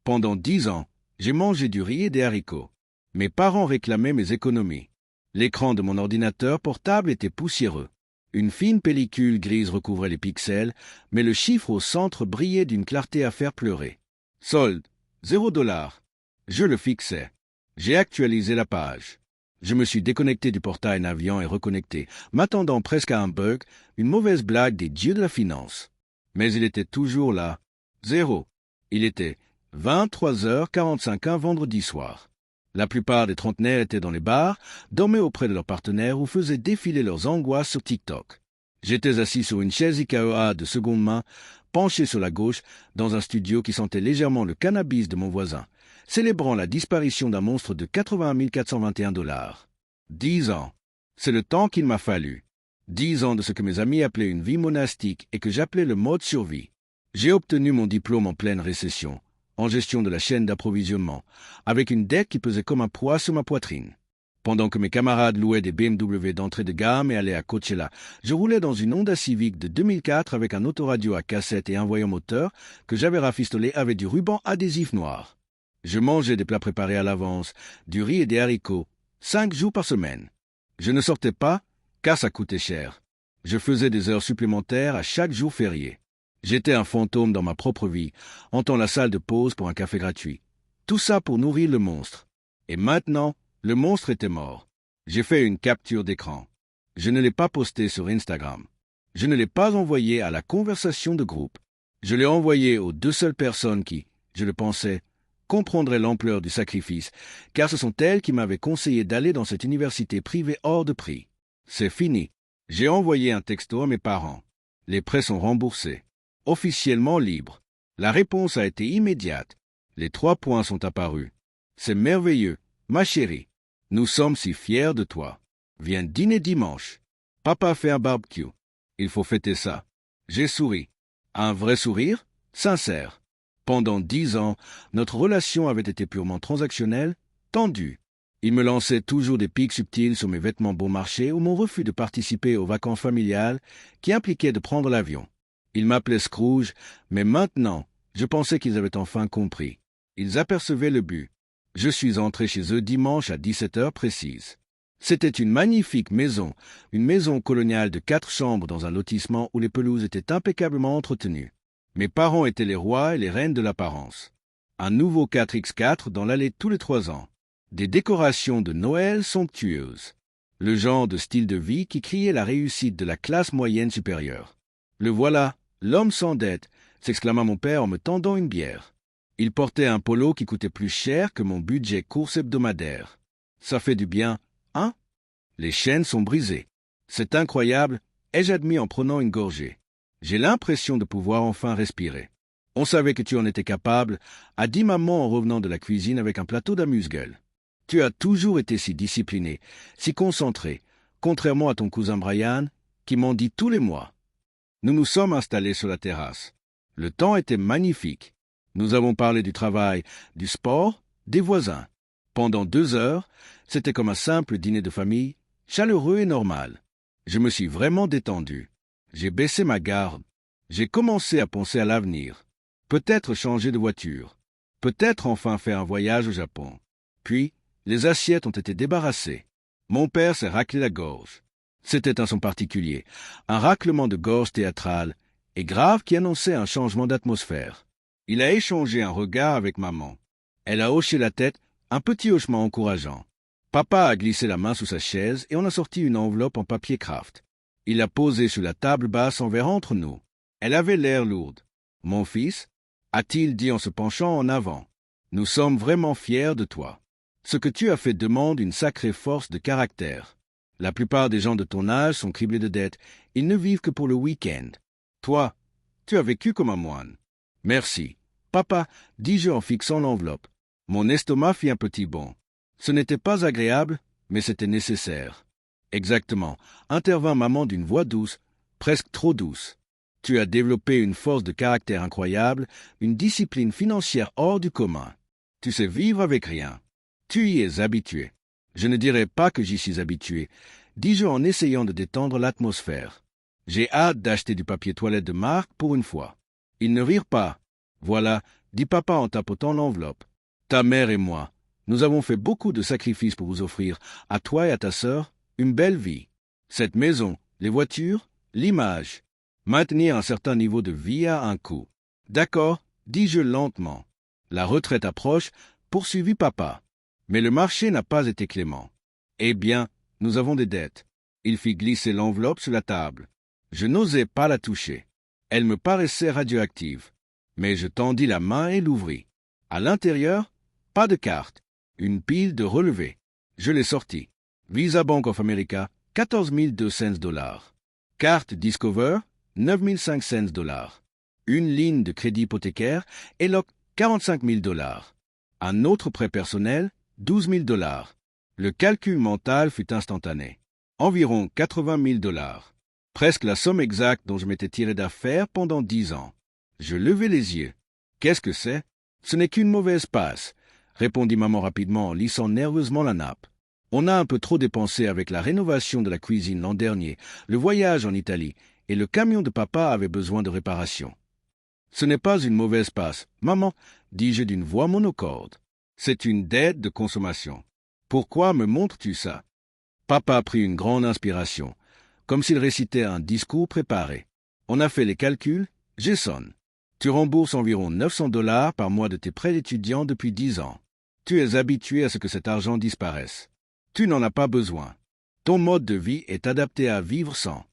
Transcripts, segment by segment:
Pendant 10 ans, j'ai mangé du riz et des haricots. Mes parents réclamaient mes économies. L'écran de mon ordinateur portable était poussiéreux. Une fine pellicule grise recouvrait les pixels, mais le chiffre au centre brillait d'une clarté à faire pleurer. Solde, $0. Je le fixais. J'ai actualisé la page. Je me suis déconnecté du portail Naviant et reconnecté, m'attendant presque à un bug, une mauvaise blague des dieux de la finance. Mais il était toujours là. 0. Il était 23h45 un vendredi soir. La plupart des trentenaires étaient dans les bars, dormaient auprès de leurs partenaires ou faisaient défiler leurs angoisses sur TikTok. J'étais assis sur une chaise IKEA de seconde main, penché sur la gauche, dans un studio qui sentait légèrement le cannabis de mon voisin, célébrant la disparition d'un monstre de $80 421. 10 ans. C'est le temps qu'il m'a fallu. 10 ans de ce que mes amis appelaient une vie monastique et que j'appelais le mode survie. J'ai obtenu mon diplôme en pleine récession, en gestion de la chaîne d'approvisionnement, avec une dette qui pesait comme un poids sur ma poitrine. Pendant que mes camarades louaient des BMW d'entrée de gamme et allaient à Coachella, je roulais dans une Honda Civic de 2004 avec un autoradio à cassette et un voyant moteur que j'avais rafistolé avec du ruban adhésif noir. Je mangeais des plats préparés à l'avance, du riz et des haricots, 5 jours par semaine. Je ne sortais pas, car ça coûtait cher. Je faisais des heures supplémentaires à chaque jour férié. J'étais un fantôme dans ma propre vie, hantant la salle de pause pour un café gratuit. Tout ça pour nourrir le monstre. Et maintenant, le monstre était mort. J'ai fait une capture d'écran. Je ne l'ai pas posté sur Instagram. Je ne l'ai pas envoyé à la conversation de groupe. Je l'ai envoyé aux 2 seules personnes qui, je le pensais, comprendraient l'ampleur du sacrifice, car ce sont elles qui m'avaient conseillé d'aller dans cette université privée hors de prix. C'est fini. J'ai envoyé un texto à mes parents. Les prêts sont remboursés. Officiellement libre. La réponse a été immédiate. Les 3 points sont apparus. C'est merveilleux, ma chérie. Nous sommes si fiers de toi. Viens dîner dimanche. Papa fait un barbecue. Il faut fêter ça. J'ai souri. Un vrai sourire, sincère. Pendant 10 ans, notre relation avait été purement transactionnelle, tendue. Il me lançait toujours des pics subtils sur mes vêtements bon marché ou mon refus de participer aux vacances familiales qui impliquaient de prendre l'avion. Ils m'appelaient Scrooge, mais maintenant, je pensais qu'ils avaient enfin compris. Ils apercevaient le but. Je suis entré chez eux dimanche à 17h précise. C'était une magnifique maison, une maison coloniale de 4 chambres dans un lotissement où les pelouses étaient impeccablement entretenues. Mes parents étaient les rois et les reines de l'apparence. Un nouveau 4x4 dans l'allée tous les 3 ans. Des décorations de Noël somptueuses. Le genre de style de vie qui criait la réussite de la classe moyenne supérieure. Le voilà, l'homme sans dette, s'exclama mon père en me tendant une bière. Il portait un polo qui coûtait plus cher que mon budget course hebdomadaire. Ça fait du bien, hein? Les chaînes sont brisées. C'est incroyable, ai-je admis en prenant une gorgée. J'ai l'impression de pouvoir enfin respirer. On savait que tu en étais capable, a dit maman en revenant de la cuisine avec un plateau d'amuse-gueule. Tu as toujours été si discipliné, si concentré, contrairement à ton cousin Brian, qui m'en dit tous les mois. Nous nous sommes installés sur la terrasse. Le temps était magnifique. Nous avons parlé du travail, du sport, des voisins. Pendant 2 heures, c'était comme un simple dîner de famille, chaleureux et normal. Je me suis vraiment détendu. J'ai baissé ma garde. J'ai commencé à penser à l'avenir. Peut-être changer de voiture. Peut-être enfin faire un voyage au Japon. Puis, les assiettes ont été débarrassées. Mon père s'est raclé la gorge. C'était un son particulier, un raclement de gorge théâtral et grave qui annonçait un changement d'atmosphère. Il a échangé un regard avec maman. Elle a hoché la tête, un petit hochement encourageant. Papa a glissé la main sous sa chaise et on a sorti une enveloppe en papier craft. Il l'a posée sur la table basse en verre entre nous. Elle avait l'air lourde. « Mon fils » a-t-il dit en se penchant en avant. « Nous sommes vraiment fiers de toi. Ce que tu as fait demande une sacrée force de caractère. La plupart des gens de ton âge sont criblés de dettes. Ils ne vivent que pour le week-end. Toi, tu as vécu comme un moine. »« Merci. » Papa, dis-je en fixant l'enveloppe. Mon estomac fit un petit bond. Ce n'était pas agréable, mais c'était nécessaire. Exactement, intervint maman d'une voix douce, presque trop douce. Tu as développé une force de caractère incroyable, une discipline financière hors du commun. Tu sais vivre avec rien. Tu y es habitué. Je ne dirais pas que j'y suis habitué, dis-je en essayant de détendre l'atmosphère. J'ai hâte d'acheter du papier toilette de marque pour une fois. Ils ne rirent pas. Voilà, dit papa en tapotant l'enveloppe. Ta mère et moi, nous avons fait beaucoup de sacrifices pour vous offrir, à toi et à ta sœur, une belle vie. Cette maison, les voitures, l'image. Maintenir un certain niveau de vie a un coût. D'accord, dis-je lentement. La retraite approche, poursuivit papa. Mais le marché n'a pas été clément. Eh bien, nous avons des dettes. Il fit glisser l'enveloppe sur la table. Je n'osais pas la toucher. Elle me paraissait radioactive. Mais je tendis la main et l'ouvris. À l'intérieur, pas de carte. Une pile de relevés. Je les sortis. Visa Bank of America, 14 200 $. Carte Discover, 9 500 $. Une ligne de crédit hypothécaire, ELOC, 45 000 $. Un autre prêt personnel, 12 000 $. Le calcul mental fut instantané. Environ 80 000 $. Presque la somme exacte dont je m'étais tiré d'affaire pendant 10 ans. Je levai les yeux. Qu'est-ce que c'est? Ce n'est qu'une mauvaise passe, répondit maman rapidement en lissant nerveusement la nappe. On a un peu trop dépensé avec la rénovation de la cuisine l'an dernier, le voyage en Italie, et le camion de papa avait besoin de réparation. Ce n'est pas une mauvaise passe, maman, dis-je d'une voix monocorde. C'est une dette de consommation. Pourquoi me montres-tu ça? Papa prit une grande inspiration, comme s'il récitait un discours préparé. On a fait les calculs, j'essonne. Tu rembourses environ 900 $ par mois de tes prêts d'étudiant depuis 10 ans. Tu es habitué à ce que cet argent disparaisse. Tu n'en as pas besoin. Ton mode de vie est adapté à vivre sans.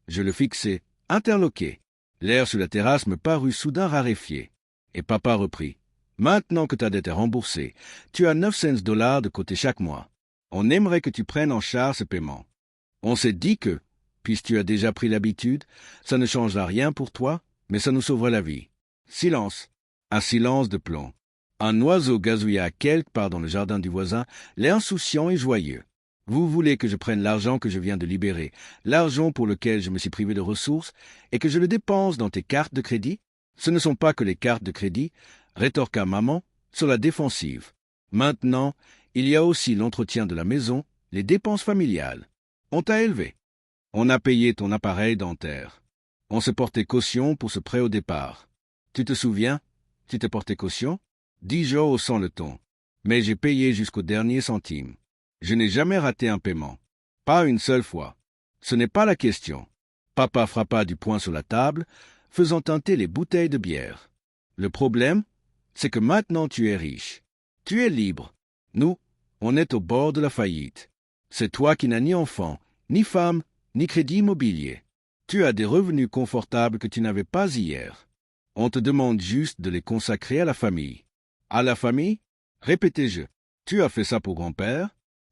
Je le fixai, interloqué. L'air sur la terrasse me parut soudain raréfié. Et papa reprit. Maintenant que ta dette est remboursée, tu as 900 $ de côté chaque mois. On aimerait que tu prennes en charge ce paiement. On s'est dit que, puisque tu as déjà pris l'habitude, ça ne changera rien pour toi, mais ça nous sauvera la vie. Silence. Un silence de plomb. Un oiseau gazouilla quelque part dans le jardin du voisin, l'air insouciant et joyeux. Vous voulez que je prenne l'argent que je viens de libérer, l'argent pour lequel je me suis privé de ressources, et que je le dépense dans tes cartes de crédit? Ce ne sont pas que les cartes de crédit, rétorqua maman, sur la défensive. Maintenant, il y a aussi l'entretien de la maison, les dépenses familiales. On t'a élevé. On a payé ton appareil dentaire. On s'est porté caution pour ce prêt au départ. Tu te souviens? Tu t'es porté caution? Dis-je en haussant le ton. Mais j'ai payé jusqu'au dernier centime. Je n'ai jamais raté un paiement. Pas une seule fois. Ce n'est pas la question. Papa frappa du poing sur la table, faisant teinter les bouteilles de bière. Le problème, c'est que maintenant tu es riche. Tu es libre. Nous, on est au bord de la faillite. C'est toi qui n'as ni enfant, ni femme, ni crédit immobilier. Tu as des revenus confortables que tu n'avais pas hier. On te demande juste de les consacrer à la famille. À la famille? Répétais-je. Tu as fait ça pour grand-père?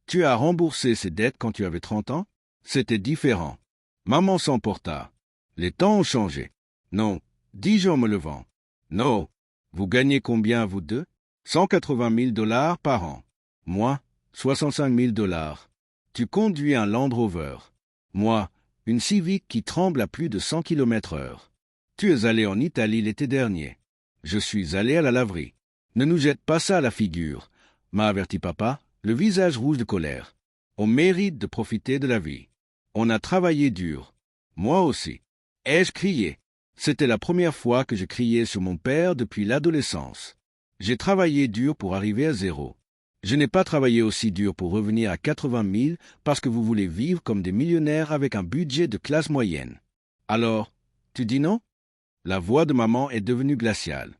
Tu as remboursé ses dettes quand tu avais 30 ans? C'était différent. Maman s'emporta. Les temps ont changé. Non, dis-je en me levant. Non. Vous gagnez combien, vous deux? 180 000 $ par an. Moi, 65 000 $. Tu conduis un Land Rover. Moi, une Civic qui tremble à plus de 100 km/h. Tu es allé en Italie l'été dernier. Je suis allé à la laverie. Ne nous jette pas ça à la figure, m'a averti papa, le visage rouge de colère. On mérite de profiter de la vie. On a travaillé dur. Moi aussi. Ai-je crié? C'était la première fois que je criais sur mon père depuis l'adolescence. J'ai travaillé dur pour arriver à 0. Je n'ai pas travaillé aussi dur pour revenir à 80 000 parce que vous voulez vivre comme des millionnaires avec un budget de classe moyenne. Alors, tu dis non? La voix de maman est devenue glaciale.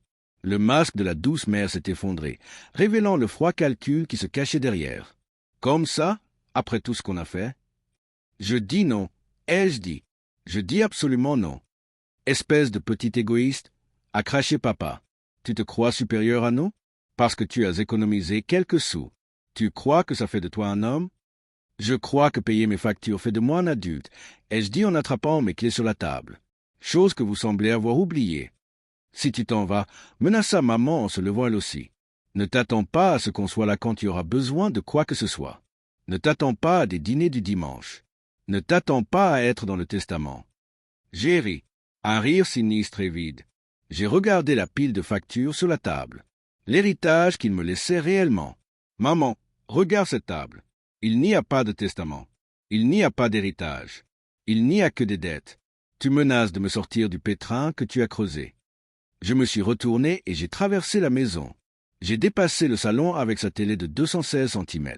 Le masque de la douce mère s'est effondré, révélant le froid calcul qui se cachait derrière. Comme ça, après tout ce qu'on a fait? Je dis non. Ai-je dit? Je dis absolument non. Espèce de petit égoïste, a craché papa. Tu te crois supérieur à nous? Parce que tu as économisé quelques sous. Tu crois que ça fait de toi un homme? Je crois que payer mes factures fait de moi un adulte, ai-je dit en attrapant mes clés sur la table. Chose que vous semblez avoir oubliée. Si tu t'en vas, menaça maman en se levant elle aussi. Ne t'attends pas à ce qu'on soit là quand tu auras besoin de quoi que ce soit. Ne t'attends pas à des dîners du dimanche. Ne t'attends pas à être dans le testament. J'ai ri, un rire sinistre et vide. J'ai regardé la pile de factures sur la table. L'héritage qu'il me laissait réellement. Maman, regarde cette table. Il n'y a pas de testament. Il n'y a pas d'héritage. Il n'y a que des dettes. Tu menaces de me sortir du pétrin que tu as creusé. Je me suis retourné et j'ai traversé la maison. J'ai dépassé le salon avec sa télé de 216 cm.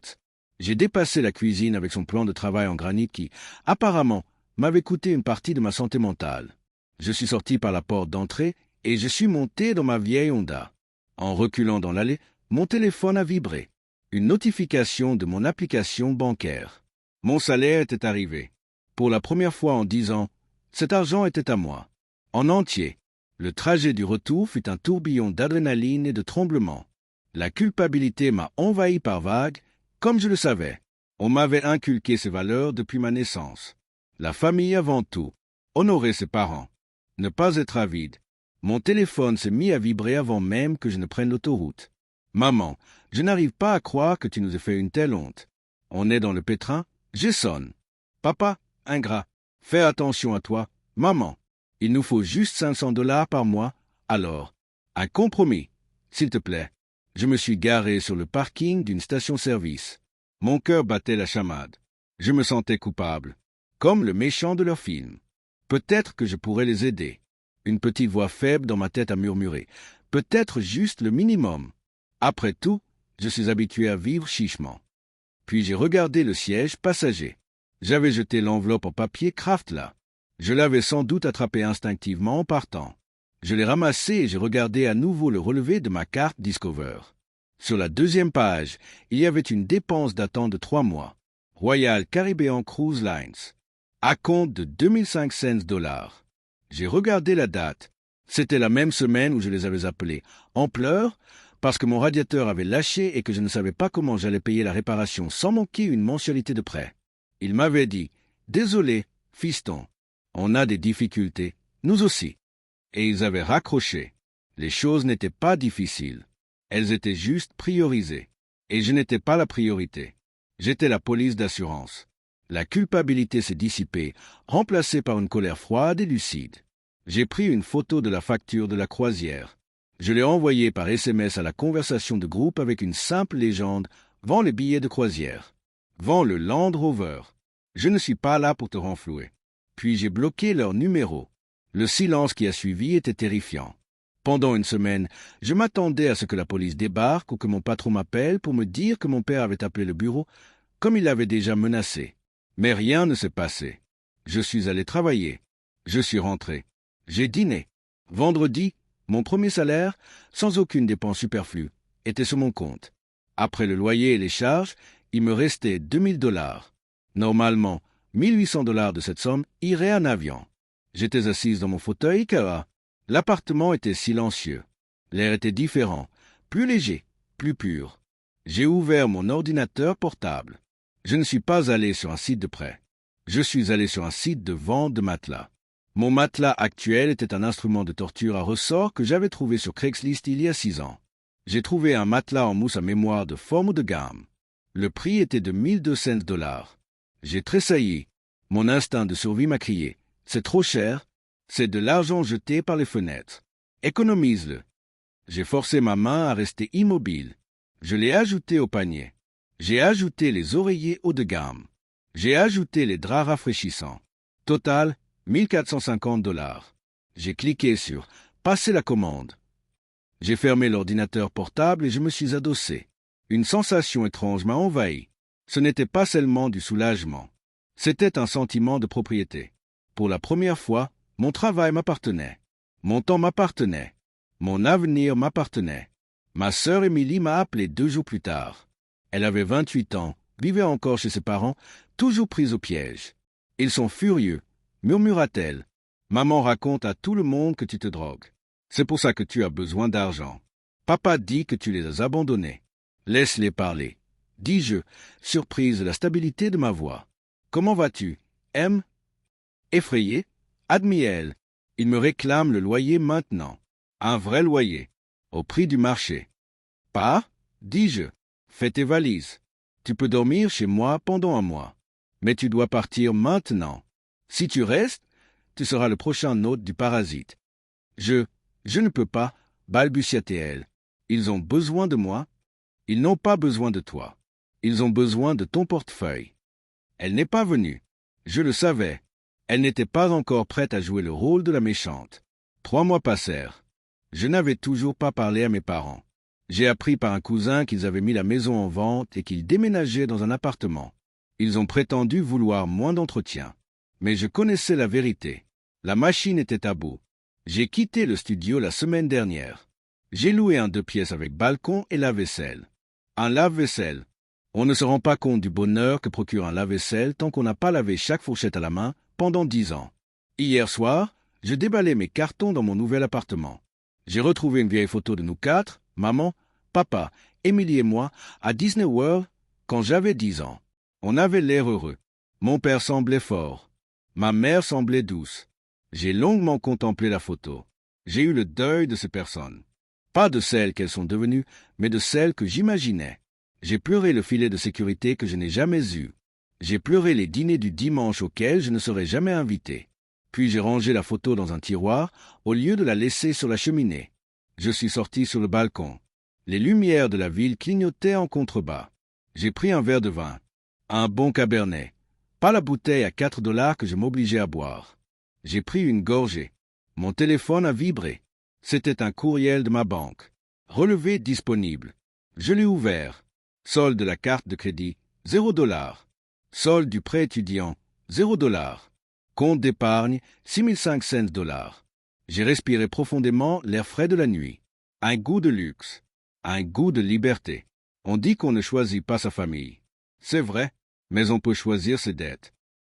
J'ai dépassé la cuisine avec son plan de travail en granit qui, apparemment, m'avait coûté une partie de ma santé mentale. Je suis sorti par la porte d'entrée et je suis monté dans ma vieille Honda. En reculant dans l'allée, mon téléphone a vibré. Une notification de mon application bancaire. Mon salaire était arrivé. Pour la première fois en 10 ans, cet argent était à moi. En entier. Le trajet du retour fut un tourbillon d'adrénaline et de tremblements. La culpabilité m'a envahi par vagues, comme je le savais. On m'avait inculqué ces valeurs depuis ma naissance. La famille avant tout. Honorer ses parents. Ne pas être avide. Mon téléphone s'est mis à vibrer avant même que je ne prenne l'autoroute. Maman, je n'arrive pas à croire que tu nous aies fait une telle honte. On est dans le pétrin, je sonne. Papa, ingrat, fais attention à toi. Maman, il nous faut juste 500 $ par mois. Alors, un compromis, s'il te plaît. Je me suis garé sur le parking d'une station-service. Mon cœur battait la chamade. Je me sentais coupable, comme le méchant de leur film. Peut-être que je pourrais les aider. Une petite voix faible dans ma tête a murmuré. Peut-être juste le minimum. Après tout, je suis habitué à vivre chichement. Puis j'ai regardé le siège passager. J'avais jeté l'enveloppe en papier Kraft là. Je l'avais sans doute attrapé instinctivement en partant. Je l'ai ramassé et j'ai regardé à nouveau le relevé de ma carte Discover. Sur la deuxième page, il y avait une dépense datant de 3 mois. Royal Caribbean Cruise Lines. À compte de 2500 $. J'ai regardé la date. C'était la même semaine où je les avais appelés, en pleurs, parce que mon radiateur avait lâché et que je ne savais pas comment j'allais payer la réparation sans manquer une mensualité de prêt. Ils m'avaient dit « Désolé, fiston, on a des difficultés, nous aussi. » Et ils avaient raccroché. Les choses n'étaient pas difficiles. Elles étaient juste priorisées. Et je n'étais pas la priorité. J'étais la police d'assurance. La culpabilité s'est dissipée, remplacée par une colère froide et lucide. J'ai pris une photo de la facture de la croisière. Je l'ai envoyée par SMS à la conversation de groupe avec une simple légende « Vends les billets de croisière. Vends le Land Rover. Je ne suis pas là pour te renflouer. » Puis j'ai bloqué leur numéro. Le silence qui a suivi était terrifiant. Pendant une semaine, je m'attendais à ce que la police débarque ou que mon patron m'appelle pour me dire que mon père avait appelé le bureau, comme il l'avait déjà menacé. Mais rien ne s'est passé. Je suis allé travailler. Je suis rentré. J'ai dîné. Vendredi, mon premier salaire, sans aucune dépense superflue, était sur mon compte. Après le loyer et les charges, il me restait 2000 $. Normalement, 1800 $ de cette somme irait en avion. J'étais assise dans mon fauteuil Ikea. L'appartement était silencieux. L'air était différent, plus léger, plus pur. J'ai ouvert mon ordinateur portable. Je ne suis pas allé sur un site de prêt. Je suis allé sur un site de vente de matelas. Mon matelas actuel était un instrument de torture à ressort que j'avais trouvé sur Craigslist il y a 6 ans. J'ai trouvé un matelas en mousse à mémoire de forme de gamme. Le prix était de 1200 $. J'ai tressailli. Mon instinct de survie m'a crié. C'est trop cher. C'est de l'argent jeté par les fenêtres. Économise-le. J'ai forcé ma main à rester immobile. Je l'ai ajouté au panier. J'ai ajouté les oreillers haut de gamme. J'ai ajouté les draps rafraîchissants. Total, 1450 $. J'ai cliqué sur « Passer la commande ». J'ai fermé l'ordinateur portable et je me suis adossé. Une sensation étrange m'a envahi. Ce n'était pas seulement du soulagement. C'était un sentiment de propriété. Pour la première fois, mon travail m'appartenait. Mon temps m'appartenait. Mon avenir m'appartenait. Ma sœur Émilie m'a appelé 2 jours plus tard. Elle avait 28 ans, vivait encore chez ses parents, toujours prise au piège. « Ils sont furieux », murmura-t-elle. « Maman raconte à tout le monde que tu te drogues. C'est pour ça que tu as besoin d'argent. Papa dit que tu les as abandonnés. Laisse-les parler. » dis-je, surprise de la stabilité de ma voix. « Comment vas-tu, M ?» Effrayé, admis-elle. « Il me réclame le loyer maintenant. Un vrai loyer. Au prix du marché. »« Pas ?» dis-je. « Fais tes valises. Tu peux dormir chez moi pendant 1 mois. Mais tu dois partir maintenant. Si tu restes, tu seras le prochain hôte du parasite. »« Je ne peux pas, balbutia-t-elle. Ils ont besoin de moi. Ils n'ont pas besoin de toi. Ils ont besoin de ton portefeuille. » Elle n'est pas venue. Je le savais. Elle n'était pas encore prête à jouer le rôle de la méchante. 3 mois passèrent. Je n'avais toujours pas parlé à mes parents. J'ai appris par un cousin qu'ils avaient mis la maison en vente et qu'ils déménageaient dans un appartement. Ils ont prétendu vouloir moins d'entretien. Mais je connaissais la vérité. La machine était à bout. J'ai quitté le studio la semaine dernière. J'ai loué un 2 pièces avec balcon et lave-vaisselle. Un lave-vaisselle. On ne se rend pas compte du bonheur que procure un lave-vaisselle tant qu'on n'a pas lavé chaque fourchette à la main pendant 10 ans. Hier soir, je déballais mes cartons dans mon nouvel appartement. J'ai retrouvé une vieille photo de nous 4, maman, papa, Émilie et moi, à Disney World quand j'avais 10 ans. On avait l'air heureux. Mon père semblait fort. Ma mère semblait douce. J'ai longuement contemplé la photo. J'ai eu le deuil de ces personnes. Pas de celles qu'elles sont devenues, mais de celles que j'imaginais. J'ai pleuré le filet de sécurité que je n'ai jamais eu. J'ai pleuré les dîners du dimanche auxquels je ne serai jamais invité. Puis j'ai rangé la photo dans un tiroir au lieu de la laisser sur la cheminée. Je suis sorti sur le balcon. Les lumières de la ville clignotaient en contrebas. J'ai pris un verre de vin. Un bon cabernet. Pas la bouteille à $4 que je m'obligeais à boire. J'ai pris une gorgée. Mon téléphone a vibré. C'était un courriel de ma banque. Relevé disponible. Je l'ai ouvert. Solde de la carte de crédit, $0. Solde du prêt étudiant, $0. Compte d'épargne, 6500 $. J'ai respiré profondément l'air frais de la nuit. Un goût de luxe. Un goût de liberté. On dit qu'on ne choisit pas sa famille. C'est vrai, mais on peut choisir ses dettes.